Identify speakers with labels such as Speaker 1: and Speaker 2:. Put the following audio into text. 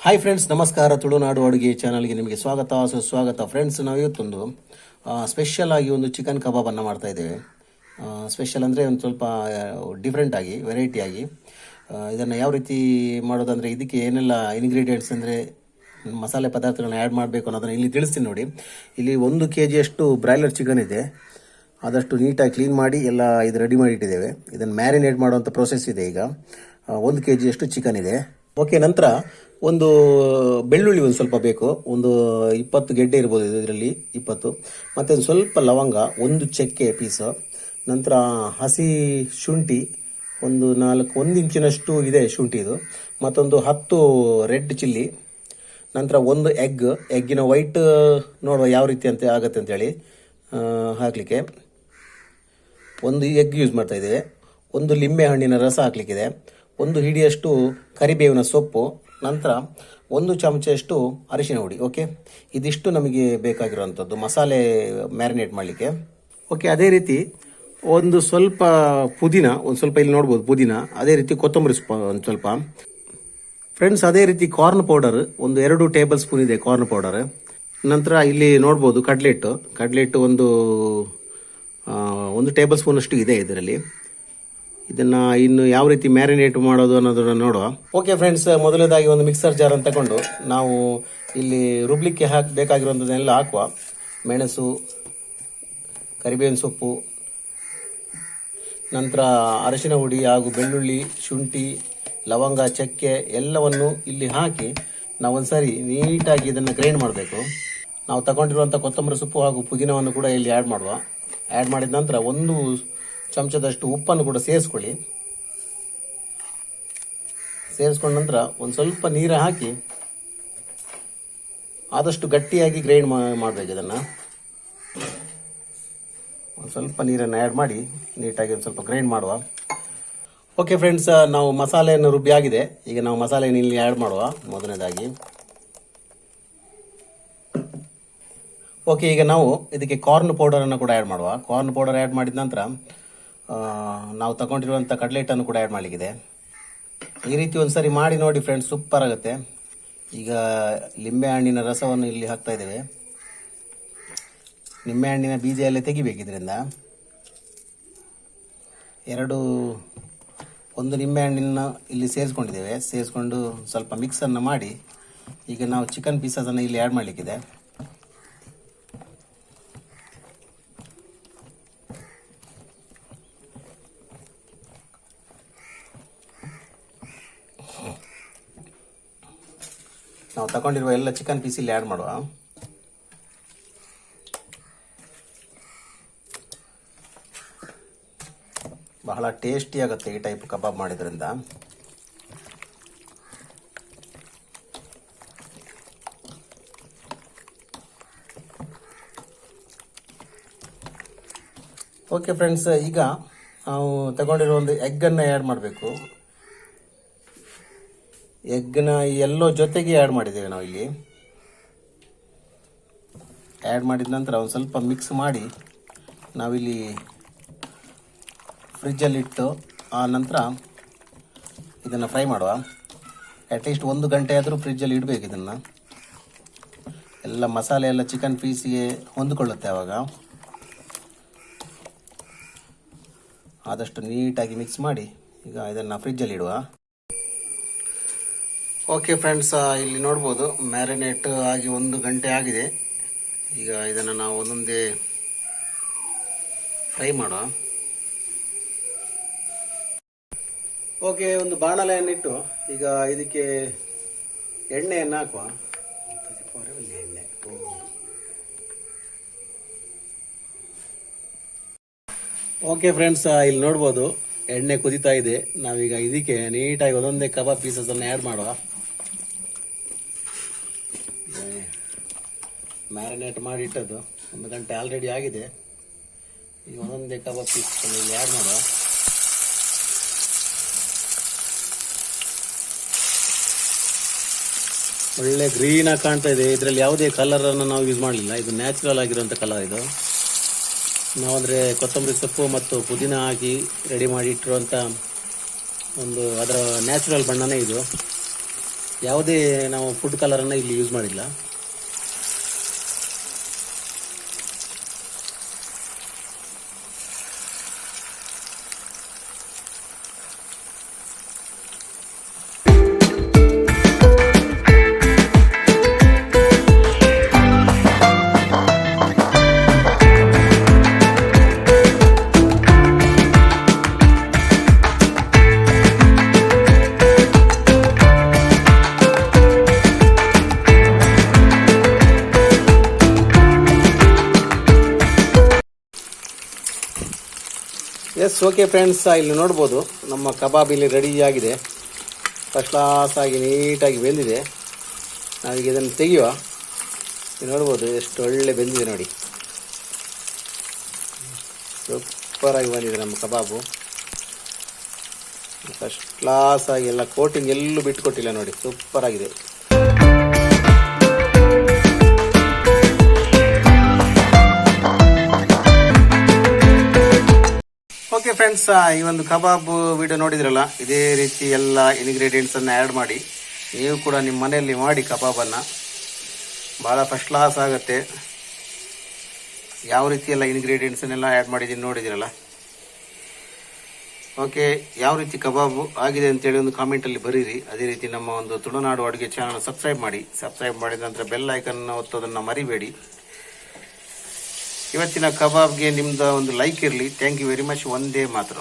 Speaker 1: Hi friends, ನಮಸ್ಕಾರ. ತುಳುನಾಡು ಅಡುಗೆ ಚಾನಲ್ಗೆ ನಿಮಗೆ ಸ್ವಾಗತ, ಸುಸ್ವಾಗತ. ಫ್ರೆಂಡ್ಸ್, ನಾವು ಇವತ್ತೊಂದು ಸ್ಪೆಷಲ್ ಆಗಿ ಒಂದು ಚಿಕನ್ ಕಬಾಬನ್ನು ಮಾಡ್ತಾ ಇದ್ದೇವೆ. ಸ್ಪೆಷಲ್ ಅಂದರೆ ಒಂದು ಸ್ವಲ್ಪ ಡಿಫ್ರೆಂಟ್ ಆಗಿ, ವೆರೈಟಿಯಾಗಿ. ಇದನ್ನು ಯಾವ ರೀತಿ ಮಾಡೋದಂದರೆ, ಇದಕ್ಕೆ ಏನೆಲ್ಲ ಇಂಗ್ರೀಡಿಯೆಂಟ್ಸ್ ಅಂದರೆ ಮಸಾಲೆ ಪದಾರ್ಥಗಳನ್ನ ಆ್ಯಡ್ ಮಾಡಬೇಕು ಅನ್ನೋದನ್ನು ಇಲ್ಲಿ ತಿಳಿಸ್ತೀನಿ ನೋಡಿ. ಇಲ್ಲಿ 1 kg ಬ್ರಾಯ್ಲರ್ ಚಿಕನ್ ಇದೆ. ಆದಷ್ಟು ನೀಟಾಗಿ ಕ್ಲೀನ್ ಮಾಡಿ ಎಲ್ಲ ಇದು ರೆಡಿ ಮಾಡಿ ಇಟ್ಟಿದ್ದೇವೆ. ಇದನ್ನು ಮ್ಯಾರಿನೇಟ್ ಮಾಡುವಂಥ ಪ್ರೊಸೆಸ್ ಇದೆ. ಈಗ 1 kg ಚಿಕನ್ ಇದೆ. ಓಕೆ, ನಂತರ ಒಂದು ಬೆಳ್ಳುಳ್ಳಿ ಒಂದು ಸ್ವಲ್ಪ ಬೇಕು. ಒಂದು 20 ಗೆಡ್ಡೆ ಇರ್ಬೋದು ಇದರಲ್ಲಿ, 20. ಮತ್ತು ಒಂದು ಸ್ವಲ್ಪ ಲವಂಗ, ಒಂದು ಚಕ್ಕೆ ಪೀಸು. ನಂತರ ಹಸಿ ಶುಂಠಿ ಒಂದು 1 ಇಂಚಿನಷ್ಟು ಇದೆ ಶುಂಠಿ ಇದು. ಮತ್ತೊಂದು 10 ರೆಡ್ ಚಿಲ್ಲಿ. ನಂತರ ಒಂದು ಎಗ್ಗಿನ ವೈಟ್ ನೋಡುವ ಯಾವ ರೀತಿ ಅಂತ ಆಗುತ್ತೆ ಅಂತೇಳಿ ಹಾಕಲಿಕ್ಕೆ ಒಂದು ಎಗ್ ಯೂಸ್ ಮಾಡ್ತಾ ಇದ್ದೇವೆ. ಒಂದು ಲಿಂಬೆ ಹಣ್ಣಿನ ರಸ ಹಾಕಲಿಕ್ಕಿದೆ. ಒಂದು ಹಿಡಿಯಷ್ಟು ಕರಿಬೇವಿನ ಸೊಪ್ಪು. ನಂತರ 1 ಚಮಚಷ್ಟು ಅರಿಶಿನ ಹುಡಿ. ಓಕೆ, ಇದಿಷ್ಟು ನಮಗೆ ಬೇಕಾಗಿರುವಂಥದ್ದು ಮಸಾಲೆ ಮ್ಯಾರಿನೇಟ್ ಮಾಡಲಿಕ್ಕೆ. ಓಕೆ, ಅದೇ ರೀತಿ ಒಂದು ಸ್ವಲ್ಪ ಪುದೀನ, ಒಂದು ಸ್ವಲ್ಪ ಇಲ್ಲಿ ನೋಡ್ಬೋದು ಪುದೀನ. ಅದೇ ರೀತಿ ಕೊತ್ತಂಬರಿ ಒಂದು ಸ್ವಲ್ಪ. ಫ್ರೆಂಡ್ಸ್, ಅದೇ ರೀತಿ ಕಾರ್ನ್ ಪೌಡರ್ ಒಂದು 2 ಟೇಬಲ್ ಸ್ಪೂನ್ ಇದೆ ಕಾರ್ನ್ ಪೌಡರ್. ನಂತರ ಇಲ್ಲಿ ನೋಡ್ಬೋದು ಕಡ್ಲೆಟ್ಟು ಒಂದು 1 ಟೇಬಲ್ ಸ್ಪೂನ್ ಅಷ್ಟು ಇದೆ ಇದರಲ್ಲಿ. ಇದನ್ನ ಇನ್ನು ಯಾವ ರೀತಿ ಮ್ಯಾರಿನೇಟ್ ಮಾಡೋದು ಅನ್ನೋದನ್ನ ನೋಡುವ. ಓಕೆ ಫ್ರೆಂಡ್ಸ್, ಮೊದಲನೇದಾಗಿ ಒಂದು ಮಿಕ್ಸರ್ ಜಾರ್ ಅಂತ ತಗೊಂಡು ನಾವು ಇಲ್ಲಿ ರುಬ್ಲಿಕ್ಕೆ ಬೇಕಾಗಿರುವಂಥದ್ದನ್ನೆಲ್ಲ ಹಾಕುವ. ಮೆಣಸು, ಕರಿಬೇವಿನ ಸೊಪ್ಪು, ನಂತರ ಅರಿಶಿನ ಹುಡಿ ಹಾಗೂ ಬೆಳ್ಳುಳ್ಳಿ, ಶುಂಠಿ, ಲವಂಗ, ಚಕ್ಕೆ ಎಲ್ಲವನ್ನು ಇಲ್ಲಿ ಹಾಕಿ ನಾವು ಒಂದ್ಸರಿ ನೀಟಾಗಿ ಇದನ್ನು ಗ್ರೈಂಡ್ ಮಾಡಬೇಕು. ನಾವು ತಗೊಂಡಿರುವಂಥ ಕೊತ್ತಂಬರಿ ಸೊಪ್ಪು ಹಾಗೂ ಪುದೀನವನ್ನು ಕೂಡ ಇಲ್ಲಿ ಆ್ಯಡ್ ಮಾಡುವ. ಆ್ಯಡ್ ಮಾಡಿದ ನಂತರ 1 ಚಮಚದಷ್ಟು ಉಪ್ಪನ್ನು ಕೂಡ ಸೇರಿಸ್ಕೊಳ್ಳಿ. ಸೇರಿಸ್ಕೊಂಡ ನಂತರ ಒಂದು ಸ್ವಲ್ಪ ನೀರು ಹಾಕಿ ಆದಷ್ಟು ಗಟ್ಟಿಯಾಗಿ ಗ್ರೈಂಡ್ ಮಾಡಬೇಕು. ಇದನ್ನು ಒಂದು ಸ್ವಲ್ಪ ನೀರನ್ನು ಆ್ಯಡ್ ಮಾಡಿ ನೀಟಾಗಿ ಒಂದು ಸ್ವಲ್ಪ ಗ್ರೈಂಡ್ ಮಾಡುವ. ಓಕೆ ಫ್ರೆಂಡ್ಸ್, ನಾವು ಮಸಾಲೆಯನ್ನು ರುಬ್ಬಿ ಆಗಿದೆ. ಈಗ ನಾವು ಮಸಾಲೆಯನ್ನು ಇಲ್ಲಿ ಆ್ಯಡ್ ಮಾಡುವ ಮೊದಲನೇದಾಗಿ. ಓಕೆ, ಈಗ ನಾವು ಇದಕ್ಕೆ ಕಾರ್ನ್ ಪೌಡರನ್ನು ಕೂಡ ಆ್ಯಡ್ ಮಾಡುವ. ಕಾರ್ನ್ ಪೌಡರ್ ಆ್ಯಡ್ ಮಾಡಿದ ನಂತರ ನಾವು ತಗೊಂಡಿರುವಂಥ ಕಡ್ಲೆಟನ್ನು ಕೂಡ ಆ್ಯಡ್ ಮಾಡಲಿಕ್ಕಿದೆ. ಈ ರೀತಿ ಒಂದ್ಸರಿ ಮಾಡಿ ನೋಡಿ ಫ್ರೆಂಡ್ಸ್, ಸೂಪರ್ ಆಗುತ್ತೆ. ಈಗ ಲಿಂಬೆ ಹಣ್ಣಿನ ರಸವನ್ನು ಇಲ್ಲಿ ಹಾಕ್ತಾ ಇದ್ದೇವೆ. ನಿಂಬೆ ಹಣ್ಣಿನ ಬೀಜ ಎಲ್ಲ ತೆಗಿಬೇಕು ಇದರಿಂದ. ಒಂದು ನಿಂಬೆ ಹಣ್ಣಿನ ಇಲ್ಲಿ ಸೇರಿಸ್ಕೊಂಡಿದ್ದೇವೆ. ಸೇರಿಸ್ಕೊಂಡು ಸ್ವಲ್ಪ ಮಿಕ್ಸನ್ನು ಮಾಡಿ ಈಗ ನಾವು ಚಿಕನ್ ಪೀಸಸನ್ನು ಇಲ್ಲಿ ಆ್ಯಡ್ ಮಾಡಲಿಕ್ಕಿದೆ. ನಾವು ತಗೊಂಡಿರುವ ಎಲ್ಲ ಚಿಕನ್ ಪೀಸ್ ಇಲ್ಲಿ ಆ್ಯಡ್ ಮಾಡುವ. ಬಹಳ ಟೇಸ್ಟಿ ಆಗುತ್ತೆ ಈ ಟೈಪ್ ಕಬಾಬ್ ಮಾಡಿದ್ರಿಂದ. ಓಕೆ ಫ್ರೆಂಡ್ಸ್, ಈಗ ನಾವು ತಗೊಂಡಿರೋ ಒಂದು ಎಗ್ಗನ್ನು ಆ್ಯಡ್ ಮಾಡಬೇಕು. ಎಗ್ನ ಎಲ್ಲೋ ಜೊತೆಗೆ ಆ್ಯಡ್ ಮಾಡಿದ್ದೇವೆ ನಾವು ಇಲ್ಲಿ. ಆ್ಯಡ್ ಮಾಡಿದ ನಂತರ ಒಂದು ಸ್ವಲ್ಪ ಮಿಕ್ಸ್ ಮಾಡಿ ನಾವಿಲ್ಲಿ ಫ್ರಿಜ್ಜಲ್ಲಿಟ್ಟು ಆ ನಂತರ ಇದನ್ನು ಫ್ರೈ ಮಾಡುವ. ಅಟ್ಲೀಸ್ಟ್ 1 ಗಂಟೆ ಆದರೂ ಫ್ರಿಜ್ಜಲ್ಲಿ ಇಡಬೇಕು. ಇದನ್ನು ಎಲ್ಲ ಮಸಾಲೆ ಎಲ್ಲ ಚಿಕನ್ ಪೀಸಿಗೆ ಹೊಂದಿಕೊಳ್ಳುತ್ತೆ. ಆವಾಗ ಆದಷ್ಟು ನೀಟಾಗಿ ಮಿಕ್ಸ್ ಮಾಡಿ ಈಗ ಇದನ್ನು ಫ್ರಿಜ್ಜಲ್ಲಿ ಇಡುವ. ಓಕೆ ಫ್ರೆಂಡ್ಸ್, ಇಲ್ಲಿ ನೋಡ್ಬೋದು ಮ್ಯಾರಿನೇಟ್ ಆಗಿ 1 ಗಂಟೆ ಆಗಿದೆ. ಈಗ ಇದನ್ನು ನಾವು ಒಂದೊಂದೇ ಫ್ರೈ ಮಾಡುವ. ಓಕೆ, ಒಂದು ಬಾಣಲೆಯನ್ನಿಟ್ಟು ಈಗ ಇದಕ್ಕೆ ಎಣ್ಣೆಯನ್ನು ಹಾಕುವ. ಎಣ್ಣೆ. ಓಕೆ ಫ್ರೆಂಡ್ಸ್, ಇಲ್ಲಿ ನೋಡ್ಬೋದು ಎಣ್ಣೆ ಕುದೀತಾ ಇದೆ. ನಾವೀಗ ಇದಕ್ಕೆ ನೀಟಾಗಿ ಒಂದೊಂದೇ ಕಬಾಬ್ ಪೀಸಸ್ ಅನ್ನು ಆ್ಯಡ್ ಮಾಡುವ. ಮ್ಯಾರಿನೇಟ್ ಮಾಡಿ ಇಟ್ಟದ್ದು 1 ಗಂಟೆ ಆಲ್ರೆಡಿ ಆಗಿದೆ. ಈಗ ಒಂದೊಂದೇ ಕಬಾಬ್ ಪೀಸ್ ಇಲ್ಲಿ ಆ್ಯಡ್ ಮಾಡುವ. ಒಳ್ಳೆ ಗ್ರೀನ್ ಆಗಿ ಕಾಣ್ತಾ ಇದೆ. ಇದರಲ್ಲಿ ಯಾವುದೇ ಕಲರನ್ನು ನಾವು ಯೂಸ್ ಮಾಡಲಿಲ್ಲ. ಇದು ನ್ಯಾಚುರಲ್ ಆಗಿರುವಂಥ ಕಲರ್ ಇದು. ನಾವಂದರೆ ಕೊತ್ತಂಬರಿ ಸೊಪ್ಪು ಮತ್ತು ಪುದೀನ ಹಾಕಿ ರೆಡಿ ಮಾಡಿ ಇಟ್ಟಿರುವಂಥ ಒಂದು ಅದರ ನ್ಯಾಚುರಲ್ ಬಣ್ಣನೇ ಇದು. ಯಾವುದೇ ನಾವು ಫುಡ್ ಕಲರನ್ನು ಇಲ್ಲಿ ಯೂಸ್ ಮಾಡಿಲ್ಲ. ಎಸ್, ಓಕೆ ಫ್ರೆಂಡ್ಸ್, ಇಲ್ಲಿ ನೋಡ್ಬೋದು ನಮ್ಮ ಕಬಾಬ್ ಇಲ್ಲಿ ರೆಡಿಯಾಗಿದೆ. ಫಸ್ಟ್ ಕ್ಲಾಸ್ ಆಗಿ ನೀಟಾಗಿ ಬೆಂದಿದೆ. ನಾವೀಗ ಇದನ್ನು ತೆಗೆಯುವ. ನೋಡ್ಬೋದು ಎಷ್ಟು ಒಳ್ಳೆ ಬೆಂದಿದೆ ನೋಡಿ, ಸೂಪರಾಗಿ ಬಂದಿದೆ ನಮ್ಮ ಕಬಾಬು. ಫಸ್ಟ್ ಕ್ಲಾಸ್ ಆಗಿ ಎಲ್ಲ ಕೋಟಿಂಗ್ ಎಲ್ಲೂ ಬಿಟ್ಟುಕೊಟ್ಟಿಲ್ಲ ನೋಡಿ, ಸೂಪರಾಗಿದೆ. ಓಕೆ ಫ್ರೆಂಡ್ಸ್, ಈ ಒಂದು ಕಬಾಬ್ ವಿಡಿಯೋ ನೋಡಿದ್ರಲ್ಲ, ಇದೇ ರೀತಿ ಎಲ್ಲ ಇಂಗ್ರೀಡಿಯೆಂಟ್ಸನ್ನು ಆ್ಯಡ್ ಮಾಡಿ ನೀವು ಕೂಡ ನಿಮ್ಮ ಮನೆಯಲ್ಲಿ ಮಾಡಿ ಕಬಾಬನ್ನು. ಭಾಳ ಫಸ್ಟ್ ಕ್ಲಾಸ್ ಆಗುತ್ತೆ. ಯಾವ ರೀತಿ ಎಲ್ಲ ಇಂಗ್ರೀಡಿಯೆಂಟ್ಸನ್ನೆಲ್ಲ ಆ್ಯಡ್ ಮಾಡಿದ್ದೀನಿ ನೋಡಿದಿರಲ್ಲ. ಓಕೆ, ಯಾವ ರೀತಿ ಕಬಾಬು ಆಗಿದೆ ಅಂತೇಳಿ ಒಂದು ಕಾಮೆಂಟಲ್ಲಿ ಬರೀರಿ. ಅದೇ ರೀತಿ ನಮ್ಮ ಒಂದು ತುಳುನಾಡು ಅಡುಗೆ ಚಾನಲ್ ಸಬ್ಸ್ಕ್ರೈಬ್ ಮಾಡಿ. ಸಬ್ಸ್ಕ್ರೈಬ್ ಮಾಡಿದ ನಂತರ ಬೆಲ್ ಐಕನ್ನ ಒತ್ತೋದನ್ನು ಮರಿಬೇಡಿ. ಇವತ್ತಿನ ಕಬಾಬ್ಗೆ ನಿಮ್ದು ಒಂದು ಲೈಕ್ ಇರಲಿ. Thank you very much. ಒಂದೇ ಮಾತ್ರ.